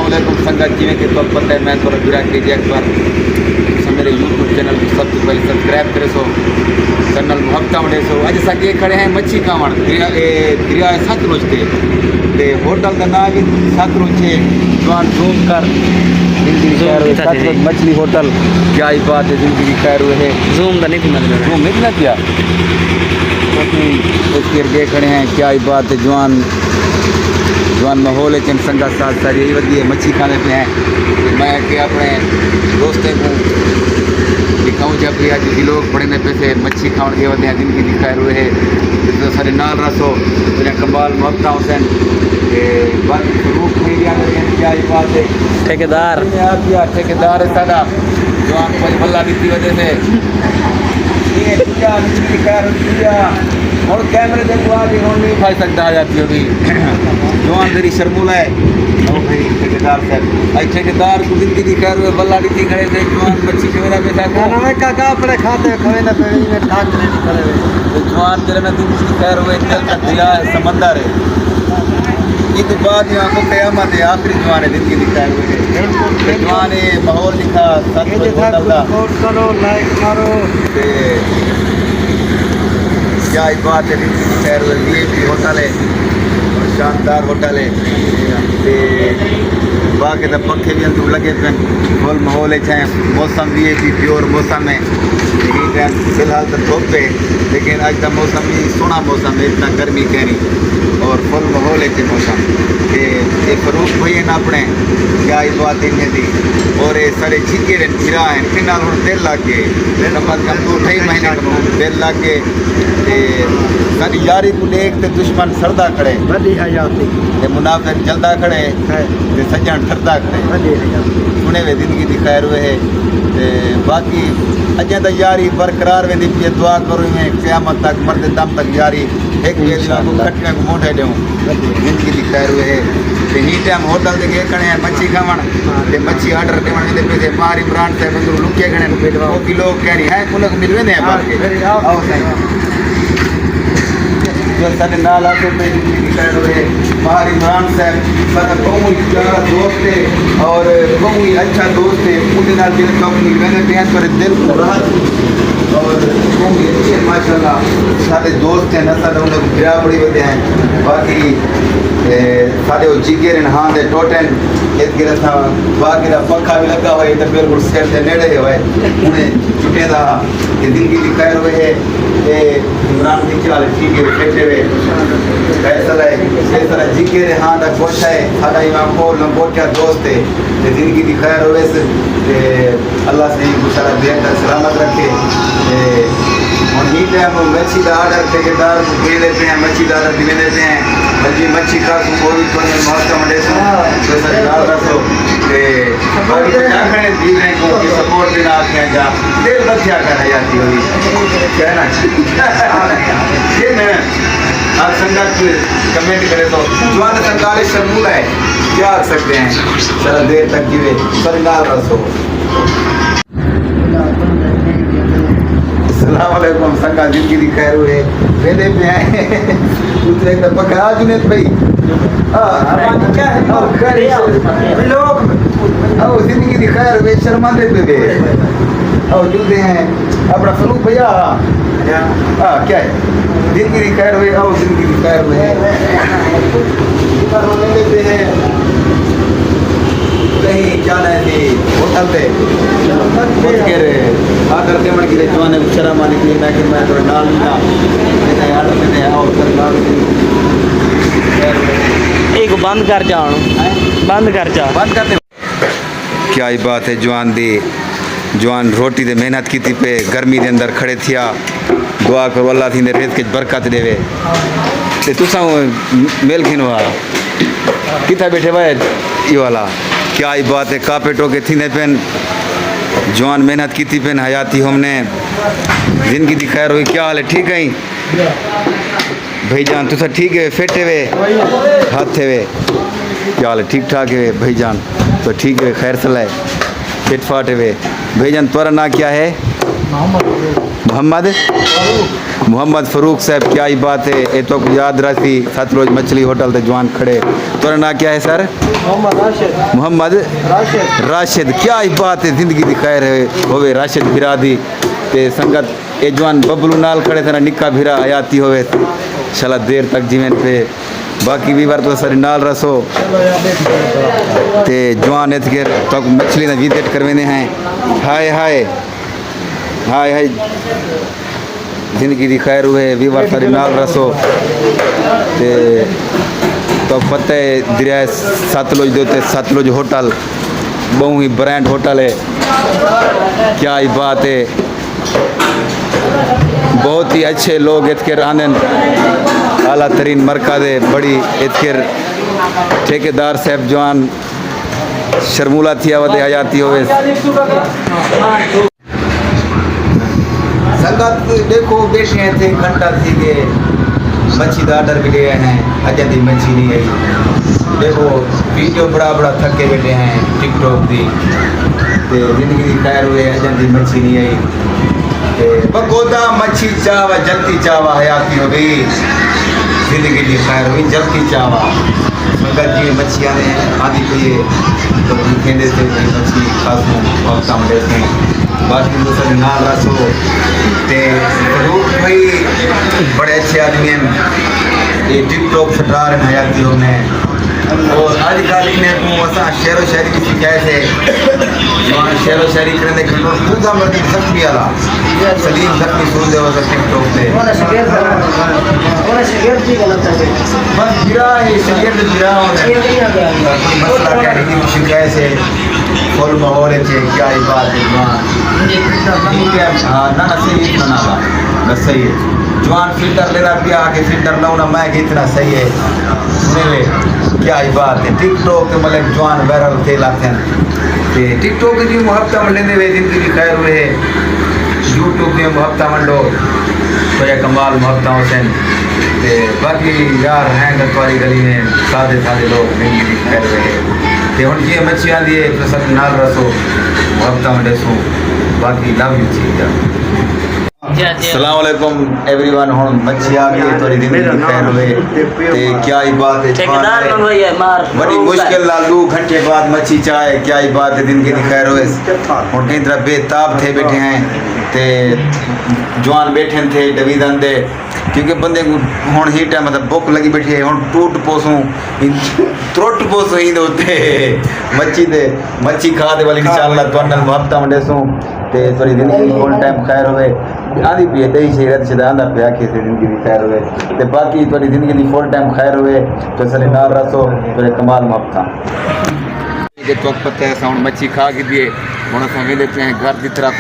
अस्सलामुअलैकुम संगत जी में कि तो पता है मैं थोड़ा बिरा के जैक पर मेरे यूट्यूब चैनल को सबसे पहले सब्सक्राइब करे सो चैनल हफ्ता वडे सो अज अस खड़े हैं मच्छी खावण दरिया सतलुज ते होटल का नाम भी सतलुज है जवान जूम कर सतलुज मछली होटल क्या ही बात है जिंदगी खैर हुए है जूम का नहीं जूम नहीं किया इसके देख खड़े हैं क्या ही बात है जवान माहौल है चंद संगा साथ सारी यही वधी है मच्छी खाने पे हैं मैं कि अपने दोस्तों को दिखाऊँ जब भी आज लोग बड़े ने पैसे मच्छी खाने के वधे जिनकी दिखाए हुए है तो सारे नाल रसो मेरे कमाल मोहब्बत हुसैन बाकी रूप मीडिया में क्या ही बात है ठेकेदार ठेकेदार है सादा जवान कोई भला की वजह से ये और कैमरे देखो आज नहीं खाई सकता आ जाती होगी जवान तेरी शर्मूला है और भाई ठेकेदार साहब आई ठेकेदार को जिंदगी दिखा रहे बल्ला दी खड़े थे जवान बच्ची के मेरा बेटा खाना में काका अपने खाते खवे ना पेड़ी में ठाक नहीं करे तो जवान तेरे में जिंदगी दिखा रहे जल का दरिया है समंदर है ये तो बाद यहाँ को क़यामत है आखिरी जवान है जिंदगी दिखा हुए जवान है माहौल दिखा करो लाइक मारो क्या ही बात है खैर भी होटल है और शानदार होटल है बाकी तो पंखे भी अंदर लगे पे फुल माहौल है चाहे मौसम भी है प्योर मौसम है यही टाइम फिलहाल तो धूप है लेकिन आज का मौसम भी सोना मौसम है इतना गर्मी कह रही और फुल माहौल है मौसम ये फरूक भैया ना अपने क्या ही बात इन्हें दी और ये सारे झीके फिरा हैं फिलहाल हम तेल ला के कम अज कम 2-2.5 महीने तेल ला के सारी यारी को देख ते दुश्मन सरदा खड़े ते मुनाफिक जलदा खड़े ते सज्जन ठरदा खड़े सुने वे जिंदगी दिखाए हुए है ते बाकी अजें तो यारी बरकरार वे दी दुआ करो में क़यामत तक मरते दम तक यारी एक वे दिन को कटने को मोटे दूं जिंदगी दिखाए हुए है ते ही टाइम होटल दे के खड़े हैं मच्छी खावण ते मच्छी ऑर्डर देवण दे पैसे मार इमरान साहब अंदर लुके खड़े वो किलो कह रही है उनको मिल वेंदे हैं बाहर के आओ सही जो सारे नाल आते पे दिखाए हुए मार इमरान साहब सारा बहुत प्यारा दोस्त है और बहुत अच्छा दोस्त है उनके नाल दिल कंपनी मैंने बेहद पर दिल को राहत और बहुत अच्छे माशाल्लाह सारे दोस्त हैं ना सारे उन्हें बिया बड़ी वजह हैं बाकी सारे वो जिगर हाँ दे टोटन एक गिरा था बाकी का पंखा भी लगा हुआ है तो बिल्कुल सेट से नेड़े हुए उन्हें छुटे था ये जिंदगी दिखाए हुए है ये इमरान की चाल ठीक है फेंटे हुए फैसला जिगर हाँ दा कोशा है सारा इमाम को लंबोटिया दोस्त है ये जिंदगी दिखाए हुए से अल्लाह से ही सारा बेहतर सलामत रखे और ही टाइम मच्छी का आर्डर ठेकेदार को दे देते हैं मच्छी का आर्डर दिले देते हैं बल्कि मच्छी का कोई तो मौसम मंडे सो तो सरकार रखो के बाकी तो क्या खड़े दी रहे को कि सपोर्ट देना आते हैं जा दिल बच्चा कर जाती होगी कहना ये मैं आप संगत कमेंट करे तो जवान सरकार शर्मूला है क्या कर सकते हैं चलो देर तक जीवे सरकार रसो अस्सलामुअलैकुम संगा जिंदगी दी खैर हुए वेदे पे आए दूसरे का पकड़ा जुनेद भाई क्या है और खैर लोग आओ जिंदगी दी खैर वे शर्मांदे पे और जुदे हैं अपना फरूक भैया हां क्या है जिंदगी दी खैर हुए आओ जिंदगी दी खैर हुए पर रोने पे है कहीं जाना है होटल पे बहुत के रे आकर देवण की जवाने शर्म आने की मैं कि मैं तो डाल ना मैंने ऑर्डर देने आओ सरकार एक बंद कर जा बंद कर दे क्या ही बात है जवान रोटी दे मेहनत की पे गर्मी दे अंदर खड़े थिया दुआ करो अल्लाह थी रेत के बरकत देवे ते तुसा मेल खिनो किथा बैठे भाई ये वाला क्या ही बात है कापे टोके थीने पेन जवान मेहनत की थी पेन हयाती हमने जिंदगी दी खैर हुई क्या हाल है ठीक है भाईजान तुसा ठीक है फेटे वे हाथ थे वे क्या हाल है ठीक ठाक है भाईजान तो ठीक है खैर सलाह फिट फाट है वे भाईजान तुम्हारा ना क्या है मोहम्मद फरूक साहब, क्या ही बात है। ये तो याद रखी सतलुज मछली होटल ते जवान खड़े। तोरा ना क्या है सर? मोहम्मद राशिद, क्या ही बात है। जिंदगी दी खैर होवे राशिद बिरादी ते संगत ए जवान बबलू नाल खड़े थे ना, निक्का भिरा हयाती होवे चला देर तक जीवन पे। बाकी भी बार तो सारी नाल रसो ते जवान एतकेर तो मछली ना विजिट करवेने हैं। हाय हाय हाय हाय, जिंदगी दी खैर हुए भी बार सारी नाल रसो ते तो पता है दरिया सतलुज देते सतलुज होटल बहु ही ब्रांड होटल है। क्या ही बात है, बहुत ही अच्छे लोग इतकेर आनंद आला तरीन मरकज़ है। बड़ी इतकेर ठेकेदार साहब जवान शर्मूला थी वधे हयाती होवे। संगत देखो बैठे हैं थे घंटा थी के मच्छी का ऑर्डर भी ले आए हैं, अजय दी मच्छी नहीं आई। देखो वीडियो बड़ा बड़ा थके बैठे हैं टिकटॉक दी ते जिंदगी दी खैर हुए अजय दी मच्छी नहीं आई ते बगोदा मच्छी चावा जलती चावा हयाती हो गई। जिंदगी दी खैर हुई जलती चावा संगत जी मच्छियाँ ने आदि पे तो खेदे से मच्छी खासूं वक्त हम देते हैं। बाकी दूसरे नाल रसो ते फरूक भाई बड़े अच्छे आदमी हैं। ये टिकटॉक सटार हैं हयातियों में और आजकल इन्हें को असा शेरो शायरी की शिकायत है। जवान शेरो शायरी करने के लिए पूजा मर्दी जख्मी आला सलीम जख्मी सुन दे वैसे टिकटॉक पे बस गिरा है शरीर गिरा होने मसला क्या है कि शिकायत से फुल माहौल है क्या ही बात है। जवान हाँ ना सही इतना ना बस सही है। जवान फिल्टर लेना पिया आके फिल्टर लाना मैं कि इतना सही है। सुने ले क्या ही बात है। टिकटॉक के मतलब जवान वायरल थे लाते हैं टिकटॉक की मुहब्बत मंडे हुए जिनकी भी खैर हुए है। यूट्यूब में मुहब्बत मंडो तो यह कमाल मुहब्बत हुसैन ते बाकी यार हैं गतवारी गली में सादे सादे लोग जिनकी भी खैर हुए है ते हुन जी मच्छी आंदी है तो सब नाल रसो मुहब्बत मंडे सो बाकी लव यू चीज। अस्सलाम वालेकुम एवरीवन। हुन मच्छी आ गई थोड़ी दिन की खैर हुए ते क्या ही बात है। ठेकेदार मन भैया मार बड़ी मुश्किल लाल 2 घंटे बाद मच्छी चाहे क्या ही बात है। दिन की खैर हुए हुन कई तरह बेताब थे बैठे हैं ते जवान बैठे थे डवीदन दे क्योंकि बंदे को हुन ही टाइम मतलब भुख लगी बैठी है। हुन टूट पोसूं त्रुट पोसूं ही होते मच्छी दे मच्छी खा दे वाली इंशाल्लाह तुहानल मुहब्बत मंडेसूं ते थोड़ी जिंदगी फुल टाइम खैर हुए आंदी पी दही शेरत शदांदा पे आखे से जिंदगी दी खैर हुए ते बाकी थोड़ी जिंदगी दी फुल टाइम खैर हुए तो सले नाल रसो तो कमाल मुहब्बत जे तो पता है साउंड मच्छी खा के दिए हुन असां वेंदे पे हैं घर की तरफ।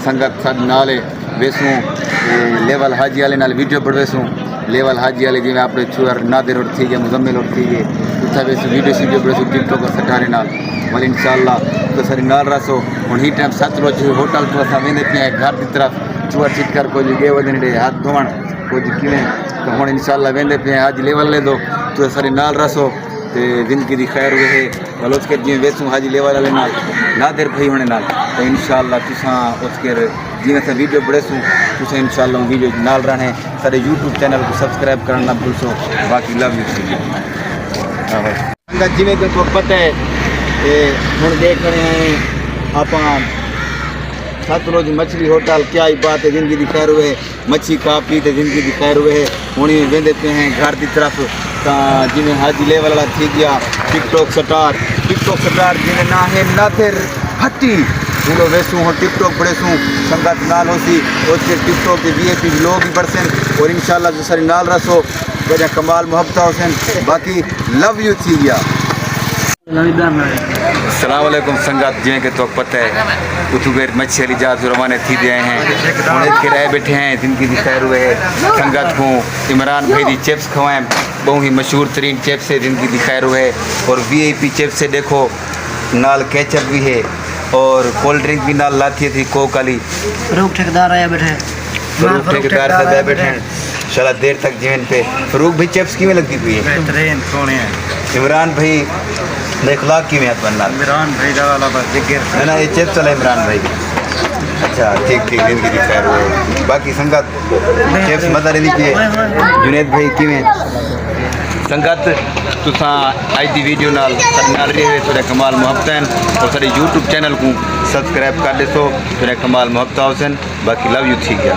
संगत सब नाले वेसूं लेवल हाजी वाले नाल वीडियो बढ़वेसूं। लेवल हाजी वाले जिवें आपणे छुअर नादिर और थी गए मुजम्मिल और थी गए उथा वेसूं वीडियो वीडियो बढ़वेसूं टिकटॉक और सटारे नाल वाले इंशाल्लाह तो सारी नाल रसो। हुन ही टाइम सतलुज होटल तो असां वेंदे पे हैं घर की तरफ छुअर छिटकर कुछ गे वधन डे हाथ धोवण कुछ किवें तो हुन इंशाल्लाह वेंदे पे हैं हाजी लेवल ले दो तो सारी नाल रसो ते जिंदगी दी खैर हुए वाल उसके जी वेसूं हाजी लेवल वाले नाल नादिर भाई होने नाल तो इंशाल्लाह तुसां उसके जिवें से वीडियो बढ़ेसूं तुसें इंशाल्लाह वीडियो नाल रहने सारे यूट्यूब चैनल को सब्सक्राइब करना ना भूलसो। बाकी लव यू संगत जिवें कि तो पता है हुन देख रहे हैं आप सतलुज मछली होटल क्या ही बात है। जिंदगी दी खैर हुए मच्छी खा पी ते जिंदगी दी खैर हुए हुन वेंदे पे हैं घर की तरफ जिमें हाजी लेवल वाला थी गया टिकटॉक स्टार जिन्हें ना है नाथिर हट्टी बोलो वैसू हो टिकटॉक बड़े सू संगत नाल होसी उसके टिकटॉक के VIP लोग भी बढ़सन और इंशाल्लाह जो सारी नाल रसो वजह कमाल मुहब्बत हुसैन। बाकी लव यू थी गया। अस्सलाम वालेकुम संगत जिवें कि तो पता है उतुगेर मच्छी वाली जात रवाने थी दे आए हैं उन्हें के रह बैठे हैं जिनकी दी खैर हुए है। संगत को इमरान भाई दी चिप्स खवाएं बहुत ही मशहूर तरीन चिप्स है जिनकी दी खैर हुए और VIP चिप्स से देखो नाल केचप भी है और कोल्ड ड्रिंक भी नाल लाती थी कोक वाली। फरूक ठेकेदार आया बैठे फरूक ठेकेदार सब आए बैठे हैं शाला देर तक जीवन पे। फरूक भाई चिप्स किवें लगती हुई है? बेहतरीन सोने हैं। इमरान भाई देखला किवें बनना? इमरान भाई दा वाला बस जिगर है ना ये चिप्स वाला इमरान भाई अच्छा ठीक ठीक जिंदगी दी खैर होए बाकी संगत शेफ मजा रही कि जुनेद भाई किवें संगत तुसां आज दी वीडियो नाल रहे थोड़े कमाल मुहब्बत हैं और सारे यूट्यूब चैनल को सब्सक्राइब कर दसो थोड़े कमाल मुहब्बत हुसैन बाकी लव यू ठीक है।